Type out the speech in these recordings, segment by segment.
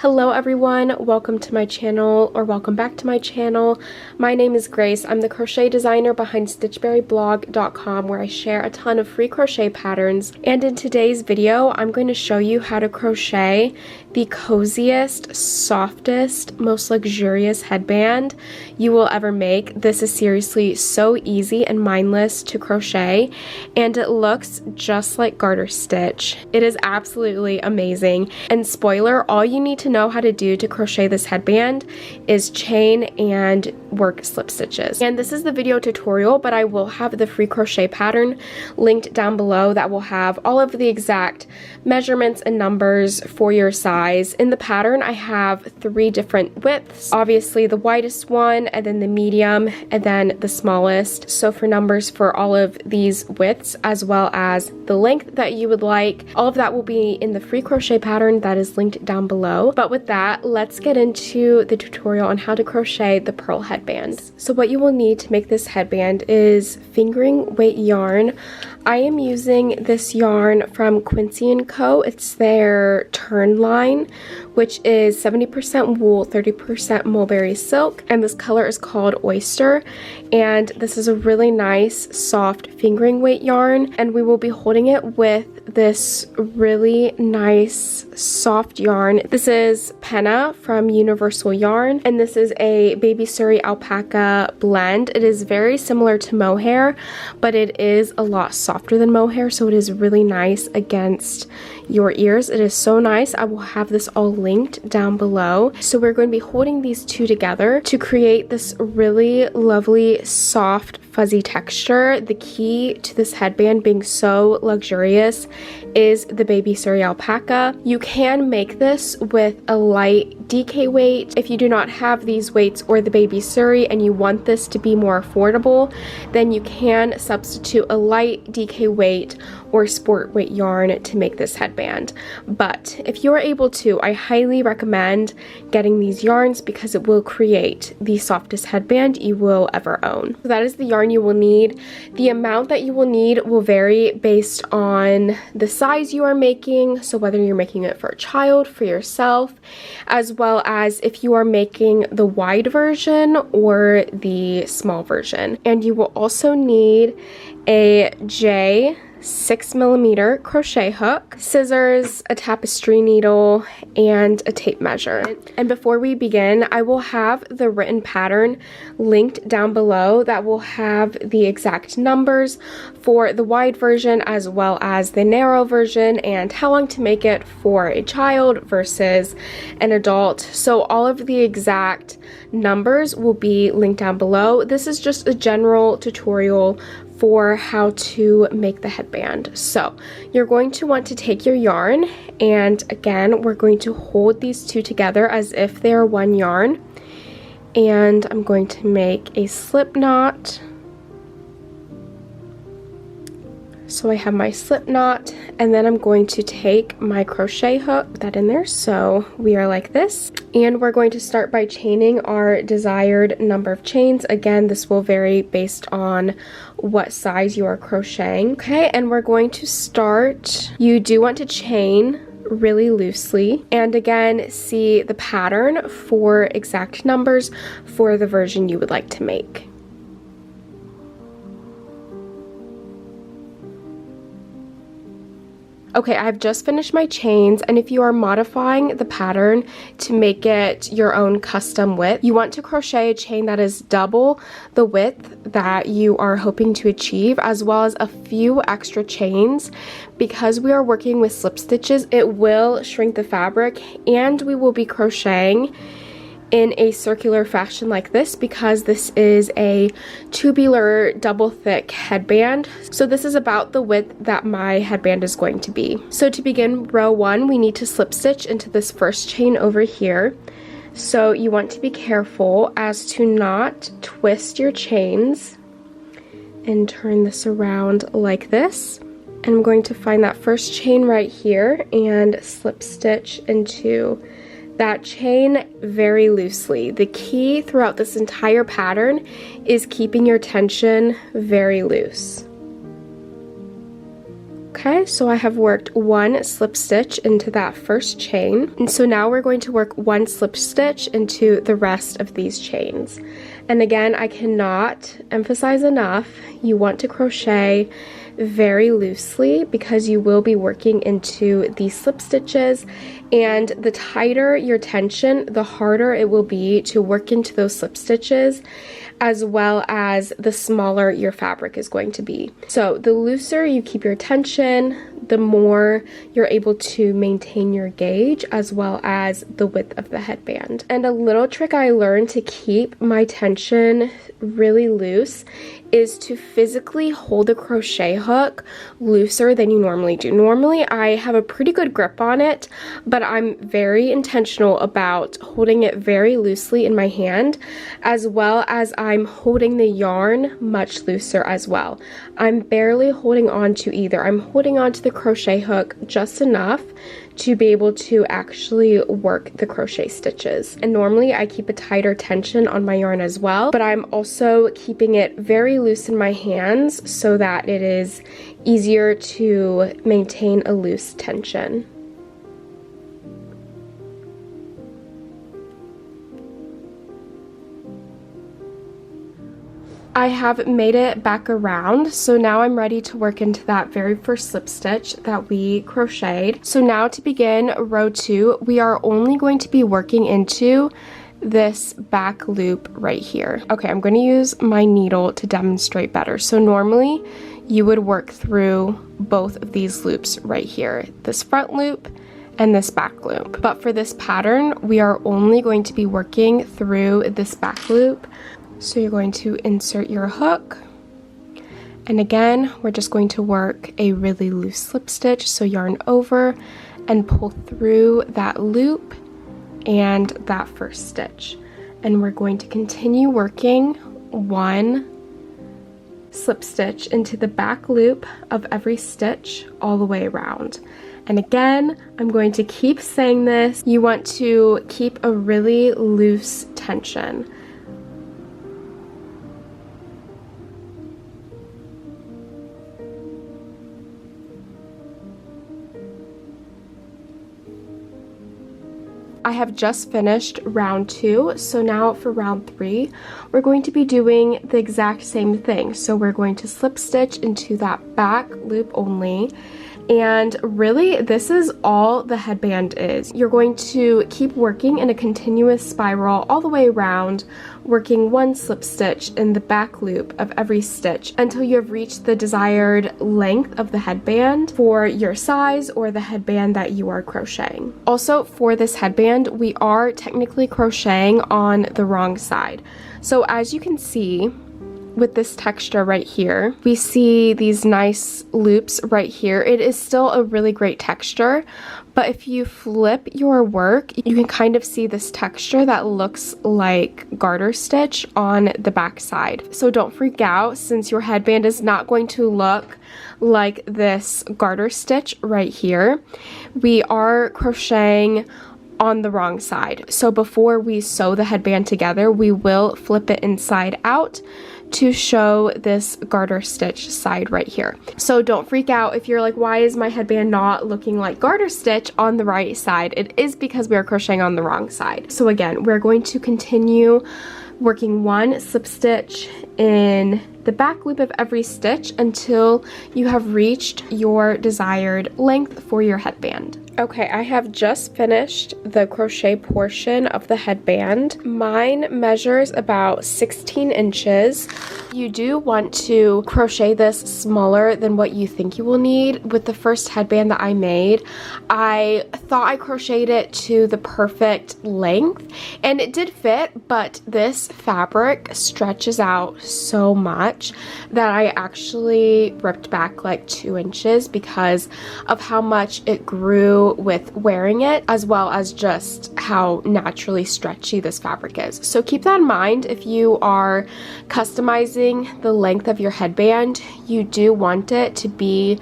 Hello everyone, welcome to my channel, or welcome back to my channel. My name is Grace. I'm the crochet designer behind stitchberryblog.com, where I share a ton of free crochet patterns. And in today's video, I'm going to show you how to crochet the coziest, softest, most luxurious headband you will ever make. This is seriously so easy and mindless to crochet, and it looks just like garter stitch. It is absolutely amazing. And spoiler, all you need to know how to do to crochet this headband is chain and work slip stitches. And this is the video tutorial, but I will have the free crochet pattern linked down below that will have all of the exact measurements and numbers for your size. In the pattern, I have 3 different widths, obviously the widest one, and then the medium, and then the smallest. So for numbers for all of these widths, as well as the length that you would like, all of that will be in the free crochet pattern that is linked down below. But with that, let's get into the tutorial on how to crochet the pearl headband. So what you will need to make this headband is fingering weight yarn. I am using this yarn from Quincy & Co. It's their turn line, which is 70% wool, 30% mulberry silk, and this color is called Oyster. And this is a really nice, soft fingering weight yarn, and we will be holding it with this really nice, soft yarn. This is Penna from Universal Yarn, and this is a Baby Surrey alpaca blend. It is very similar to mohair, but it is a lot softer than mohair, so it is really nice against your ears. It is so nice. I will have this all linked down below. So we're going to be holding these two together to create this really lovely, soft, fuzzy texture. The key to this headband being so luxurious is the Baby Surrey alpaca. You can make this with a light DK weight. If you do not have these weights or the Baby Surrey and you want this to be more affordable, then you can substitute a light DK weight or sport weight yarn to make this headband. But if you are able to, I highly recommend getting these yarns because it will create the softest headband you will ever own. So that is the yarn you will need. The amount that you will need will vary based on the size you are making, so whether you're making it for a child, for yourself, as well as if you are making the wide version or the small version. And you will also need a J 6mm crochet hook, scissors, a tapestry needle, and a tape measure. And before we begin, I will have the written pattern linked down below that will have the exact numbers for the wide version as well as the narrow version and how long to make it for a child versus an adult. So all of the exact numbers will be linked down below. This is just a general tutorial for how to make the headband. So you're going to want to take your yarn, and again, we're going to hold these two together as if they're one yarn. And I'm going to make a slip knot. So I have my slip knot, and then I'm going to take my crochet hook, put that in there, so we are like this. And we're going to start by chaining our desired number of chains. Again, this will vary based on what size you are crocheting. Okay, and we're going to start. You do want to chain really loosely, and again, see the pattern for exact numbers for the version you would like to make. Okay, I've just finished my chains, and if you are modifying the pattern to make it your own custom width, you want to crochet a chain that is double the width that you are hoping to achieve, as well as a few extra chains. Because we are working with slip stitches, it will shrink the fabric, and we will be crocheting in a circular fashion like this because this is a tubular double thick headband. So this is about the width that my headband is going to be. So to begin row 1, we need to slip stitch into this first chain over here. So you want to be careful as to not twist your chains, and turn this around like this. And I'm going to find that first chain right here and slip stitch into that chain very loosely. The key throughout this entire pattern is keeping your tension very loose. Okay, so I have worked 1 slip stitch into that first chain, and so now we're going to work 1 slip stitch into the rest of these chains. And again, I cannot emphasize enough, you want to crochet very loosely because you will be working into these slip stitches, and the tighter your tension, the harder it will be to work into those slip stitches, as well as the smaller your fabric is going to be. So the looser you keep your tension, the more you're able to maintain your gauge as well as the width of the headband. And a little trick I learned to keep my tension really loose is to physically hold a crochet hook looser than you normally do. Normally I have a pretty good grip on it, but I'm very intentional about holding it very loosely in my hand, as well as I'm holding the yarn much looser as well. I'm barely holding on to either. I'm holding on to the crochet hook just enough to be able to actually work the crochet stitches. And normally I keep a tighter tension on my yarn as well, but I'm also keeping it very loose in my hands so that it is easier to maintain a loose tension. I have made it back around, so now I'm ready to work into that very first slip stitch that we crocheted. So now to begin row 2, we are only going to be working into this back loop right here. Okay, I'm going to use my needle to demonstrate better. So normally you would work through both of these loops right here, this front loop and this back loop. But for this pattern, we are only going to be working through this back loop. So you're going to insert your hook, and again we're just going to work a really loose slip stitch, so yarn over and pull through that loop and that first stitch, and we're going to continue working 1 slip stitch into the back loop of every stitch all the way around. And again, I'm going to keep saying this, you want to keep a really loose tension. I have just finished round 2, so now for round 3, we're going to be doing the exact same thing. So we're going to slip stitch into that back loop only, and really this is all the headband is. You're going to keep working in a continuous spiral all the way around, working 1 slip stitch in the back loop of every stitch until you have reached the desired length of the headband for your size or the headband that you are crocheting. Also, for this headband, we are technically crocheting on the wrong side. So as you can see, with this texture right here, we see these nice loops right here. It is still a really great texture, but if you flip your work, you can kind of see this texture that looks like garter stitch on the back side. So don't freak out, since your headband is not going to look like this garter stitch right here. We are crocheting on the wrong side. So before we sew the headband together, we will flip it inside out to show this garter stitch side right here. So don't freak out if you're like, why is my headband not looking like garter stitch on the right side? It is because we are crocheting on the wrong side. So again, we're going to continue working 1 slip stitch in the back loop of every stitch until you have reached your desired length for your headband. Okay, I have just finished the crochet portion of the headband. Mine measures about 16 inches. You do want to crochet this smaller than what you think you will need. With the first headband that I made, I thought I crocheted it to the perfect length, and it did fit, but this fabric stretches out so much that I actually ripped back like 2 inches because of how much it grew with wearing it, as well as just how naturally stretchy this fabric is. So keep that in mind if you are customizing the length of your headband. You do want it to be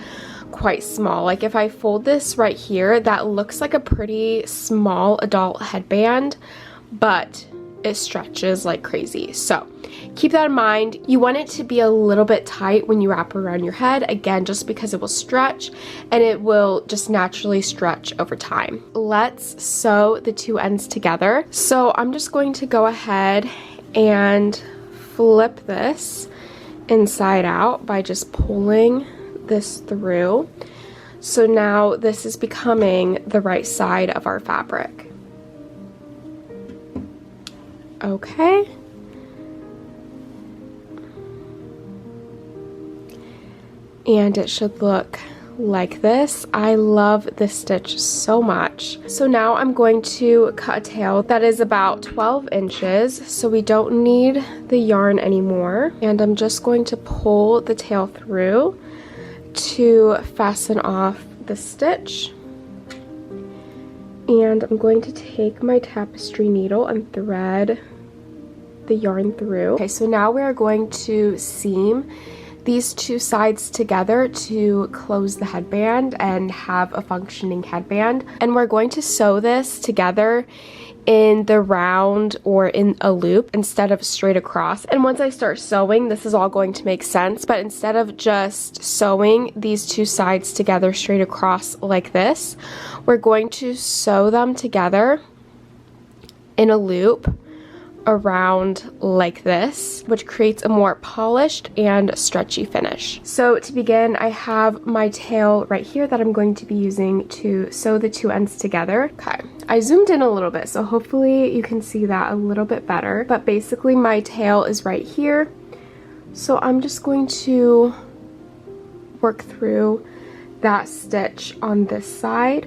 quite small. Like if I fold this right here, that looks like a pretty small adult headband, but it stretches like crazy. So keep that in mind. You want it to be a little bit tight when you wrap it around your head, again, just because it will stretch and it will just naturally stretch over time. Let's sew the two ends together. So I'm just going to go ahead and flip this inside out by just pulling this through. So now this is becoming the right side of our fabric. Okay. And it should look like this. I love this stitch so much. So now I'm going to cut a tail that is about 12 inches, so we don't need the yarn anymore. And I'm just going to pull the tail through to fasten off the stitch. And I'm going to take my tapestry needle and thread the yarn through. Okay, so now we're going to seam these two sides together to close the headband and have a functioning headband. And we're going to sew this together in the round or in a loop instead of straight across. And once I start sewing, this is all going to make sense, but instead of just sewing these two sides together straight across like this, we're going to sew them together in a loop around like this, which creates a more polished and stretchy finish. So to begin, I have my tail right here that I'm going to be using to sew the two ends together. Okay, I zoomed in a little bit, so hopefully you can see that a little bit better, but basically my tail is right here. So I'm just going to work through that stitch on this side,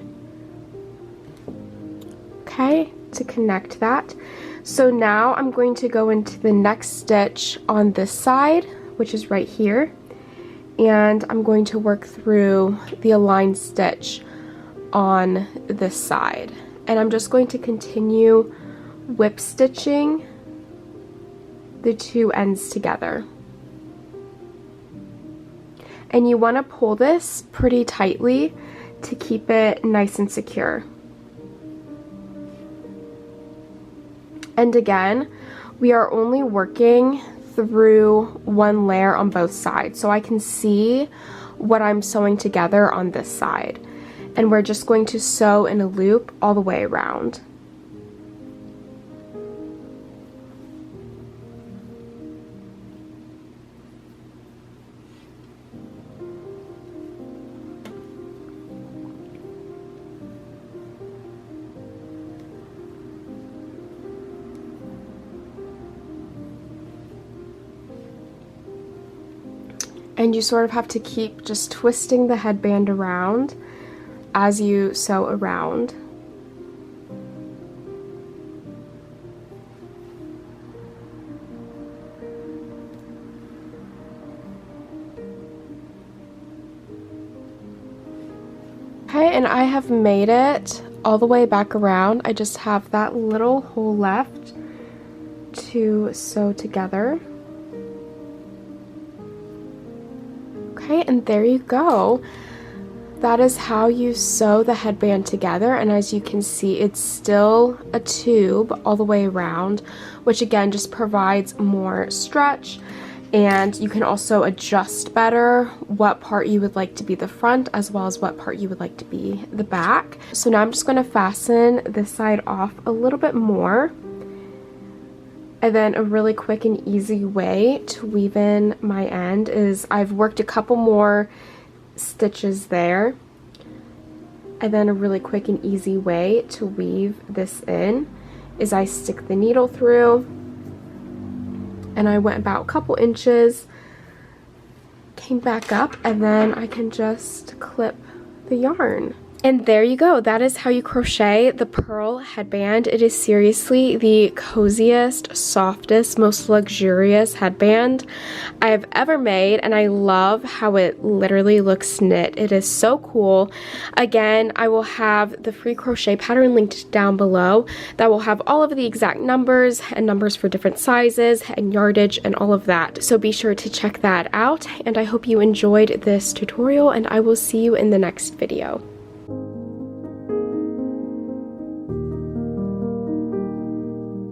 okay, to connect that. So now I'm going to go into the next stitch on this side, which is right here, and I'm going to work through the aligned stitch on this side. And I'm just going to continue whip stitching the two ends together. And you want to pull this pretty tightly to keep it nice and secure. And again, we are only working through one layer on both sides, so I can see what I'm sewing together on this side. And we're just going to sew in a loop all the way around. And you sort of have to keep just twisting the headband around as you sew around. Okay, and I have made it all the way back around. I just have that little hole left to sew together. Okay, and there you go. That is how you sew the headband together, and as you can see, it's still a tube all the way around, which again just provides more stretch, and you can also adjust better what part you would like to be the front as well as what part you would like to be the back. So now I'm just going to fasten this side off a little bit more. And then a really quick and easy way to weave in my end is I've worked a couple more stitches there. And then a really quick and easy way to weave this in is I stick the needle through, and I went about a couple inches, came back up, and then I can just clip the yarn. And there you go. That is how you crochet the pearl headband. It is seriously the coziest, softest, most luxurious headband I have ever made, and I love how it literally looks knit. It is so cool. Again, I will have the free crochet pattern linked down below that will have all of the exact numbers and numbers for different sizes and yardage and all of that. So be sure to check that out, and I hope you enjoyed this tutorial, and I will see you in the next video.